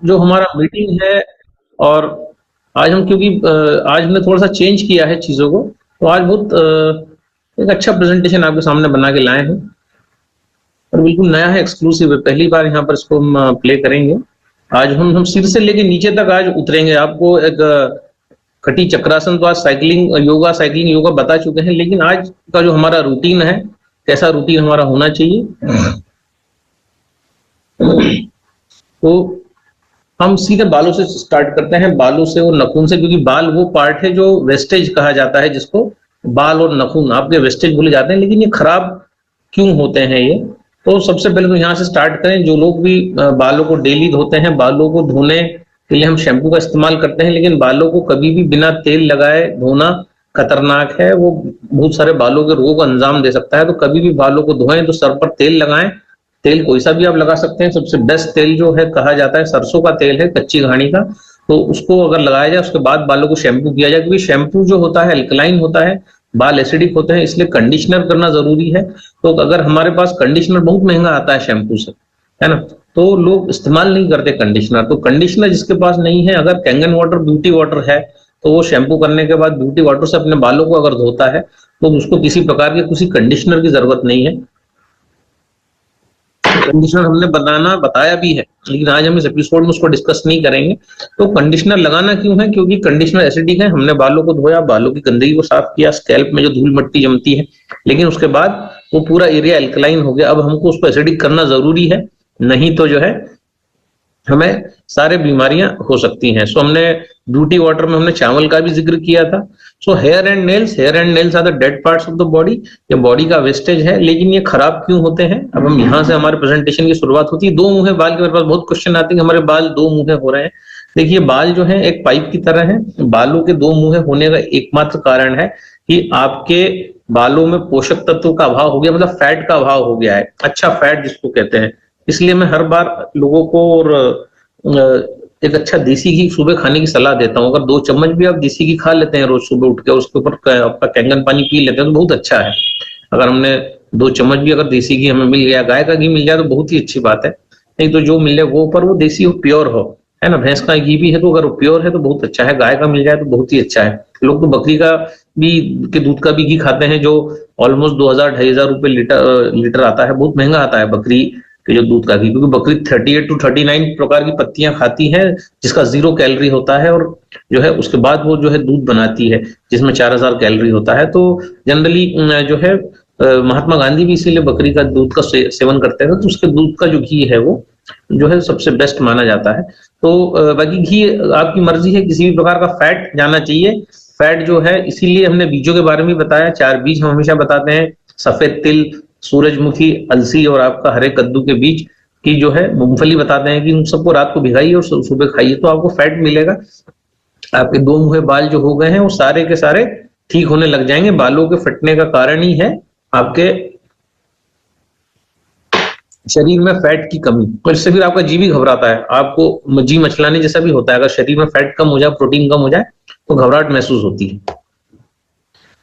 जो हमारा मीटिंग है, और आज हम क्योंकि आज हमने थोड़ा सा चेंज किया है चीज़ों को, तो आज बहुत एक अच्छा प्रेजेंटेशन आपके सामने बना के लाए हैं, और बिल्कुल नया है, एक्सक्लूसिव है, पहली बार यहाँ पर इसको हम प्ले करेंगे। आज हम सिर से लेके नीचे तक आज उतरेंगे। आपको एक कटी चक्रासन तो आज साइकिलिंग योगा बता चुके हैं, लेकिन आज का जो हमारा रूटीन है, कैसा रूटीन हमारा होना चाहिए, तो हम सीधे बालों से स्टार्ट करते हैं, बालों से और नखून से, क्योंकि बाल वो पार्ट है जो वेस्टेज कहा जाता है, जिसको बाल और नखून आपके वेस्टेज बोले जाते हैं, लेकिन ये खराब क्यों होते हैं ये। तो सबसे पहले तो यहाँ से स्टार्ट करें। जो लोग भी बालों को डेली धोते हैं, बालों को धोने के लिए हम शैम्पू का इस्तेमाल करते हैं, लेकिन बालों को कभी भी बिना तेल लगाए धोना खतरनाक है। वो बहुत सारे बालों के रोगों को अंजाम दे सकता है। तो कभी भी बालों को धोएं तो सर पर तेल लगाएं। तेल कोई सा भी आप लगा सकते हैं। सबसे बेस्ट तेल जो है कहा जाता है सरसों का तेल है, कच्ची घानी का। तो उसको अगर लगाया जाए, उसके बाद बालों को शैम्पू किया जाए, क्योंकि शैम्पू जो होता है अल्कलाइन होता है, बाल एसिडिक होते हैं, इसलिए कंडीशनर करना जरूरी है। तो अगर हमारे पास कंडीशनर बहुत महंगा आता है शैम्पू से, है ना, तो लोग इस्तेमाल नहीं करते कंडीशनर। तो कंडीशनर जिसके पास नहीं है, अगर कैंगन वाटर ब्यूटी वाटर है, तो वो शैम्पू करने के बाद ब्यूटी वाटर से अपने बालों को अगर धोता है, तो उसको किसी प्रकार के किसी कंडीशनर की जरूरत नहीं है। कंडीशनर हमने बनाना बताया भी है, लेकिन आज हम इस एपिसोड में उसको डिस्कस नहीं करेंगे। तो कंडीशनर लगाना क्यों है? क्योंकि कंडीशनर एसिडिक है। हमने बालों को धोया, बालों की गंदगी को साफ किया, स्कैल्प में जो धूल मिट्टी जमती है, लेकिन उसके बाद वो पूरा एरिया एल्कलाइन हो गया। अब हमको उसको एसिडिक करना जरूरी है, नहीं तो जो है हमें सारे बीमारियां हो सकती हैं। सो हमने ब्यूटी वाटर में हमने चावल का भी जिक्र किया था। So hair and nails are the dead parts of the body. ये बॉडी का वेस्टेज है, लेकिन ये खराब क्यों होते हैं? अब हम यहाँ से हमारे प्रेजेंटेशन की शुरुआत होती है। दो मुंह है बाल के, मेरे पास बहुत क्वेश्चन आते हैं, हमारे बाल दो मुंह हो रहे हैं। देखिए, बाल जो है एक पाइप की तरह है। बालों के दो मुंह होने का एकमात्र कारण है कि आपके बालों में पोषक तत्व का अभाव हो गया, मतलब फैट का अभाव हो गया है, अच्छा फैट जिसको कहते हैं। इसलिए मैं हर बार लोगों को और एक अच्छा देसी घी सुबह खाने की सलाह देता हूँ। अगर 2 चम्मच भी आप देसी घी खा लेते हैं रोज सुबह उठ के, उसके ऊपर आपका कैंगन पानी पी लेते हैं, तो बहुत अच्छा है। अगर हमने 2 चम्मच भी अगर देसी घी हमें मिल गया, गाय का घी मिल जाए, तो बहुत ही अच्छी बात है। नहीं तो जो मिल जाए वो, पर वो देसी हो, प्योर हो, है ना। भैंस का घी भी है तो अगर वो प्योर है तो बहुत अच्छा है। गाय का मिल जाए तो बहुत ही अच्छा है। लोग तो बकरी का भी के दूध का भी घी खाते हैं, जो ऑलमोस्ट 2000-2500 रुपए लीटर आता है। बहुत महंगा आता है बकरी के जो दूध का घी, क्योंकि बकरी 38 to 39 प्रकार की पत्तियां खाती है, जिसका 0 कैलोरी होता है, और जो है उसके बाद वो जो है दूध बनाती है, जिसमें 4000 कैलोरी होता है। तो जनरली जो है महात्मा गांधी भी इसीलिए बकरी का दूध का सेवन करते थे। तो उसके दूध का जो घी है वो जो है सबसे बेस्ट माना जाता है। तो बाकी घी आपकी मर्जी है, किसी भी प्रकार का फैट जाना चाहिए। फैट जो है, इसीलिए हमने बीजों के बारे में बताया। 4 बीज हम हमेशा बताते हैं, सफेद तिल, सूरजमुखी, अलसी और आपका हरे कद्दू के बीज की जो है मूंगफली बताते हैं कि उन सबको रात को भिगाइए और सुबह खाइए, तो आपको फैट मिलेगा। आपके दो मुंहे बाल जो हो गए हैं वो सारे के सारे ठीक होने लग जाएंगे। बालों के फटने का कारण ही है आपके शरीर में फैट की कमी, और इससे फिर आपका जी भी घबराता है, आपको जी मचलाने जैसा भी होता है। अगर शरीर में फैट कम हो जाए, प्रोटीन कम हो जाए, तो घबराहट महसूस होती है।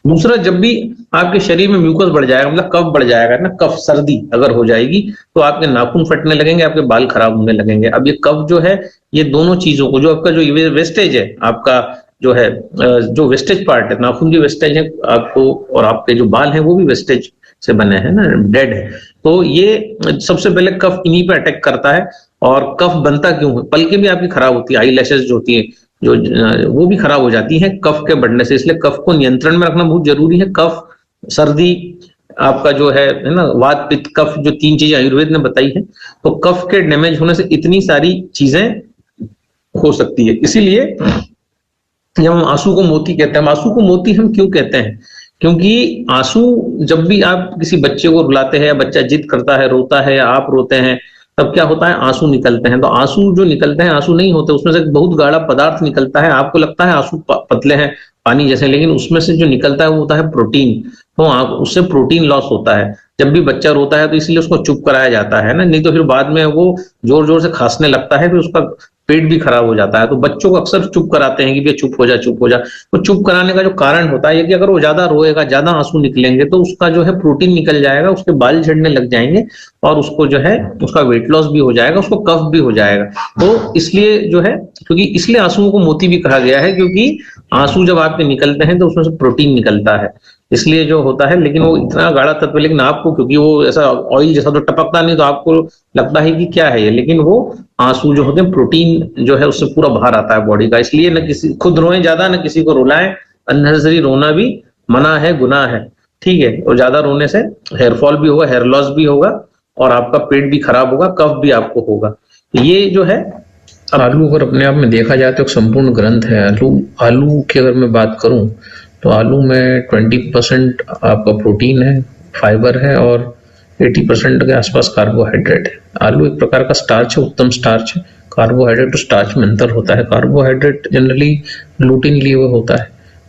दूसरा, जब भी आपके शरीर में म्यूकस बढ़ जाएगा, मतलब कफ बढ़ जाएगा ना, कफ सर्दी अगर हो जाएगी, तो आपके नाखून फटने लगेंगे, आपके बाल खराब होने लगेंगे। अब ये कफ जो है, ये दोनों चीजों को, जो आपका जो वेस्टेज है, आपका जो है जो वेस्टेज पार्ट है, नाखून की वेस्टेज है आपको, और आपके जो बाल हैं वो भी वेस्टेज से बने हैं ना, डेड है। तो ये सबसे पहले कफ इन्हीं पे अटैक करता है। और कफ बनता क्यों है? पलकें भी आपकी खराब होती है, आई लैशेस जो होती है, जो वो भी खराब हो जाती है कफ के बढ़ने से। इसलिए कफ को नियंत्रण में रखना बहुत जरूरी है। कफ, सर्दी, आपका जो है ना, वात, पित्त, कफ, जो 3 चीजें आयुर्वेद ने बताई है। तो कफ के डैमेज होने से इतनी सारी चीजें हो सकती है। इसीलिए जब हम आंसू को मोती कहते हैं, आंसू को मोती हम क्यों कहते हैं? क्योंकि आंसू, जब भी आप किसी बच्चे को रुलाते हैं, या बच्चा जिद करता है, रोता है, या आप रोते हैं, तब क्या होता है? आंसू निकलते हैं। तो आंसू जो निकलते हैं, आंसू नहीं होते, उसमें से एक बहुत गाढ़ा पदार्थ निकलता है। आपको लगता है आंसू पतले हैं, पानी जैसे, लेकिन उसमें से जो निकलता है वो होता है प्रोटीन। तो उससे प्रोटीन लॉस होता है। जब भी बच्चा रोता है तो इसलिए उसको चुप कराया जाता है ना, नहीं तो फिर बाद में वो जोर जोर से खांसने लगता है, फिर उसका पेट भी खराब हो जाता है। तो बच्चों को अक्सर चुप कराते हैं कि भैया चुप हो जा, चुप हो जा। तो चुप कराने का जो कारण होता है कि अगर वो ज्यादा रोएगा, ज्यादा आंसू निकलेंगे तो उसका जो है प्रोटीन निकल जाएगा, उसके बाल झड़ने लग जाएंगे और उसको जो है उसका वेट लॉस भी हो जाएगा, उसको कफ भी हो जाएगा। तो इसलिए जो है, क्योंकि इसलिए आंसुओं को मोती भी कहा गया है, क्योंकि आंसू जब आपके निकलते हैं तो उसमें से प्रोटीन निकलता है, इसलिए जो होता है। लेकिन वो इतना गाढ़ा तत्व, लेकिन आपको क्योंकि वो ऐसा ऑयल जैसा तो टपकता नहीं, तो आपको लगता है कि क्या है ये, लेकिन वो आंसू जो होते हैं प्रोटीन जो है उससे पूरा बाहर आता है बॉडी का। इसलिए न किसी खुद रोए ज्यादा, न किसी को रुलाएं। अननेसेसरी रोना भी मना है, गुनाह है, ठीक है। और ज्यादा रोने से हेयर फॉल भी होगा, हेयर लॉस भी होगा और आपका पेट भी खराब होगा, कफ भी आपको होगा। ये जो है, आलू अगर अपने आप में देखा जाए तो एक संपूर्ण ग्रंथ है। आलू की अगर मैं बात करूं तो आलू में 20% आपका प्रोटीन है, फाइबर है और 80% के आसपास कार्बोहाइड्रेट है। आलू एक प्रकार का स्टार्च है, उत्तम स्टार्च है। कार्बोहाइड्रेट और स्टार्च में अंतर होता है। कार्बोहाइड्रेट जनरली ग्लूटीन लिए हुए होता है,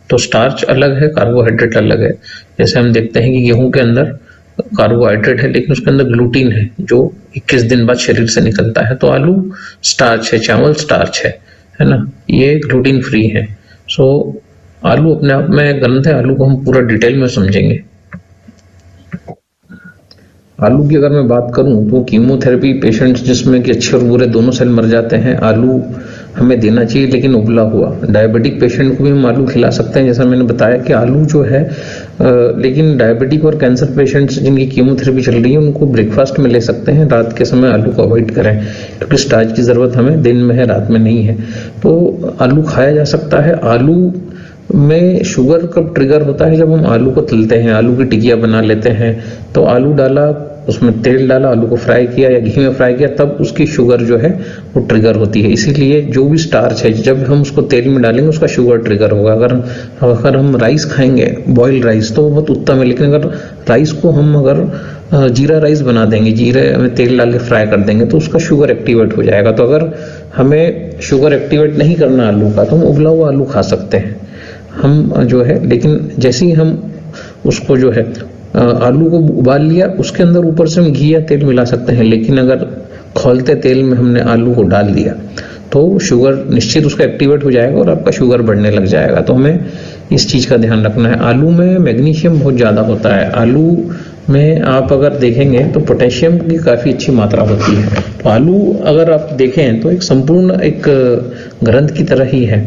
तो स्टार्च अलग है, कार्बोहाइड्रेट अलग है। जैसे हम देखते हैं कि गेहूं के अंदर कार्बोहाइड्रेट है लेकिन उसके अंदर ग्लूटीन है जो 21 दिन बाद शरीर से निकलता है। तो आलू स्टार्च है, चावल स्टार्च है ना, ये ग्लूटीन फ्री है। सो आलू अपने आप में ग्रंथ है। आलू को हम पूरा डिटेल में समझेंगे। आलू की अगर मैं बात करूं तो कीमोथेरेपी पेशेंट्स जिसमें कि अच्छे और बुरे दोनों सेल मर जाते हैं, आलू हमें देना चाहिए, लेकिन उबला हुआ। डायबिटिक पेशेंट को भी हम आलू खिला सकते हैं, जैसा मैंने बताया कि आलू जो है लेकिन डायबिटिक और कैंसर पेशेंट्स जिनकी कीमोथेरेपी चल रही है उनको ब्रेकफास्ट में ले सकते हैं। रात के समय आलू को अवॉइड करें, क्योंकि स्टार्च की जरूरत हमें दिन में है, रात में नहीं है। तो आलू खाया जा सकता है। आलू में शुगर कब ट्रिगर होता है, जब हम आलू को तलते हैं, आलू की टिकिया बना लेते हैं, तो आलू डाला, उसमें तेल डाला, आलू को फ्राई किया या घी में फ्राई किया, तब उसकी शुगर जो है वो ट्रिगर होती है। इसीलिए जो भी स्टार्च है जब हम उसको तेल में डालेंगे उसका शुगर ट्रिगर होगा। अगर हम राइस खाएंगे, बॉइल्ड राइस, तो बहुत उत्तम है। लेकिन अगर राइस को हम अगर जीरा राइस बना देंगे, जीरे में तेल डाल के फ्राई कर देंगे, तो उसका शुगर एक्टिवेट हो जाएगा। तो अगर हमें शुगर एक्टिवेट नहीं करना आलू का, तो हम उबला हुआ आलू खा सकते हैं हम जो है। लेकिन जैसे ही हम उसको जो है आलू को उबाल लिया, उसके अंदर ऊपर से हम घी या तेल मिला सकते हैं। लेकिन अगर खौलते तेल में हमने आलू को डाल दिया तो शुगर निश्चित उसका एक्टिवेट हो जाएगा और आपका शुगर बढ़ने लग जाएगा। तो हमें इस चीज़ का ध्यान रखना है। आलू में मैग्नीशियम बहुत ज़्यादा होता है। आलू में आप अगर देखेंगे तो पोटेशियम की काफ़ी अच्छी मात्रा होती है। तो आलू अगर आप देखें तो एक संपूर्ण एक ग्रंथ की तरह ही है।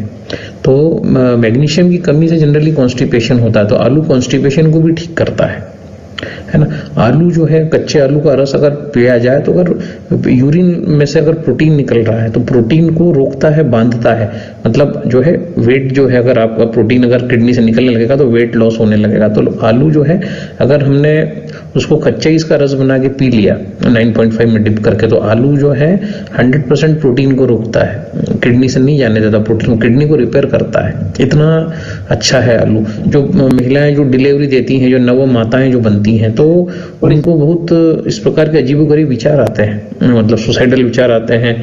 तो मैग्नीशियम की कमी से जनरली कॉन्स्टिपेशन होता है, तो आलू कॉन्स्टिपेशन को भी ठीक करता है ना। आलू जो है, कच्चे आलू का रस अगर पिया जाए तो अगर यूरिन में से अगर प्रोटीन निकल रहा है तो प्रोटीन को रोकता है, बांधता है। मतलब जो है वेट जो है, अगर आपका प्रोटीन अगर किडनी से निकलने लगेगा तो वेट लॉस होने लगेगा। तो आलू जो है अगर हमने उसको कच्चे इसका रस बना के पी लिया 9.5 में डिप करके, तो आलू जो है 100% प्रोटीन को रोकता है, किडनी से नहीं जाने देता प्रोटीन, किडनी को रिपेयर करता है। इतना अच्छा है आलू। जो महिलाएं जो डिलीवरी देती हैं, जो नव माताएं जो बनती हैं, तो उनको बहुत इस प्रकार के अजीबोगरीब विचार आते हैं, मतलब सुसाइडल विचार आते हैं,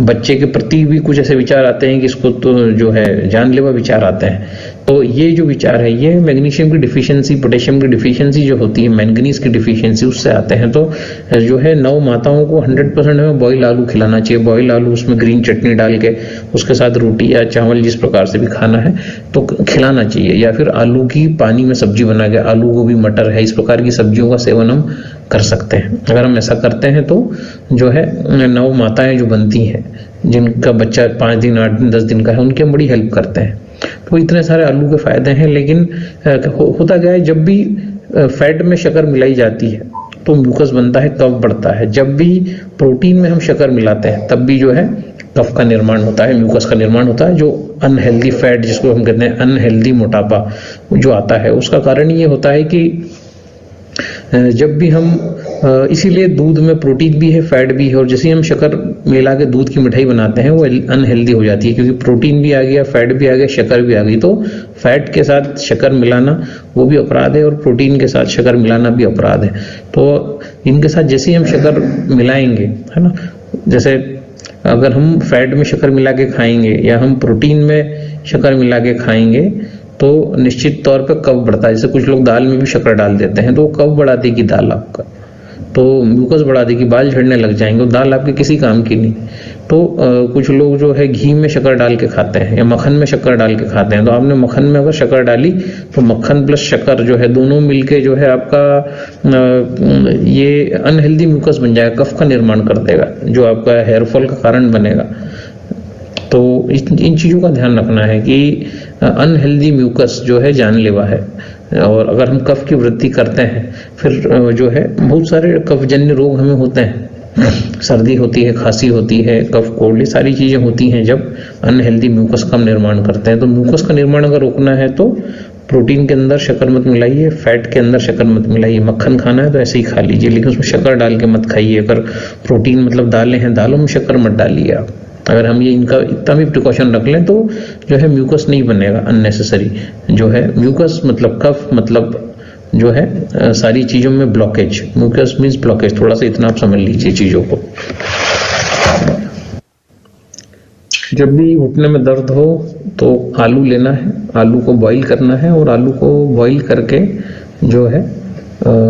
बच्चे के प्रति भी कुछ ऐसे विचार आते हैं कि इसको तो जो है जानलेवा विचार आते हैं। तो ये जो विचार है ये मैग्नीशियम की डिफिशियंसी, पोटेशियम की डिफिशियंसी जो होती है, मैंगनीज की डिफिशियंसी, उससे आते हैं। तो जो है नव माताओं को 100% हमें बॉयल आलू खिलाना चाहिए। बॉयल आलू, उसमें ग्रीन चटनी डाल के उसके साथ रोटी या चावल जिस प्रकार से भी खाना है तो खिलाना चाहिए। या फिर आलू की पानी में सब्जी बना के, आलू गोभी मटर है, इस प्रकार की सब्जियों का सेवन हम कर सकते हैं। अगर हम ऐसा करते हैं तो जो है नव माताएं जो बनती हैं, जिनका बच्चा 5 दिन 8 दिन 10 दिन का है, उनकी हम बड़ी हेल्प करते हैं। तो इतने सारे आलू के फायदे हैं। लेकिन होता क्या है, जब भी फैट में शक्कर मिलाई जाती है तो म्यूकस बनता है, कफ बढ़ता है। जब भी प्रोटीन में हम शक्कर मिलाते हैं तब भी जो है कफ का निर्माण होता है, म्यूकस का निर्माण होता है। जो अनहेल्दी फैट, जिसको हम कहते हैं अनहेल्दी मोटापा जो आता है, उसका कारण ये होता है कि जब भी हम इसीलिए दूध में प्रोटीन भी है, फैट भी है, और जैसे हम शक्कर मिला के दूध की मिठाई बनाते हैं वो अनहेल्दी हो जाती है, क्योंकि प्रोटीन भी आ गया, फैट भी आ गया, शक्कर भी आ गई। तो फैट के साथ शक्कर मिलाना वो भी अपराध है और प्रोटीन के साथ शक्कर मिलाना भी अपराध है। तो इनके साथ जैसे ही हम शक्कर मिलाएंगे, है ना, जैसे अगर हम फैट में शक्कर मिला के खाएंगे या हम प्रोटीन में शक्कर मिला के खाएंगे तो निश्चित तौर पे कफ बढ़ता है। जैसे कुछ लोग दाल में भी शक्कर डाल देते हैं तो वो कफ बढ़ा देगी दाल आपका। तो म्यूकस बढ़ा देगी, बाल झड़ने लग जाएंगे, दाल आपके किसी काम की नहीं। तो कुछ लोग जो है घी में शक्कर डाल के खाते हैं या मक्खन में शक्कर डाल के खाते हैं। तो आपने मक्खन में अगर शक्कर डाली तो मक्खन प्लस शक्कर जो है दोनों मिलके जो है आपका ये अनहेल्दी म्यूकस बन जाएगा, कफ का निर्माण कर देगा, जो आपका हेयर फॉल का कारण बनेगा। तो इन चीज़ों का ध्यान रखना है कि अनहेल्दी म्यूकस जो है जानलेवा है, और अगर हम कफ की वृद्धि करते हैं फिर जो है बहुत सारे कफजन्य रोग हमें होते हैं, सर्दी होती है, खांसी होती है, कफ कोल्ड, ये सारी चीज़ें होती हैं जब अनहेल्दी म्यूकस का निर्माण करते हैं। तो म्यूकस का निर्माण अगर रोकना है तो प्रोटीन के अंदर शक्कर मत मिलाइए, फैट के अंदर शक्कर मत मिलाइए। मक्खन खाना है तो ऐसे ही खा लीजिए, लेकिन उसमें शक्कर डाल के मत खाइए। अगर प्रोटीन मतलब दालें हैं, दालों में शक्कर मत डालिए आप। अगर हम ये इनका इतना भी प्रिकॉशन रख लें तो जो है म्यूकस नहीं बनेगा अननेसेसरी। जो है म्यूकस मतलब कफ, मतलब जो है सारी चीज़ों में ब्लॉकेज, म्यूकस मीन्स ब्लॉकेज। थोड़ा सा इतना आप समझ लीजिए चीज़ों को। जब भी घुटने में दर्द हो तो आलू लेना है, आलू को बॉईल करना है, और आलू को बॉईल करके जो है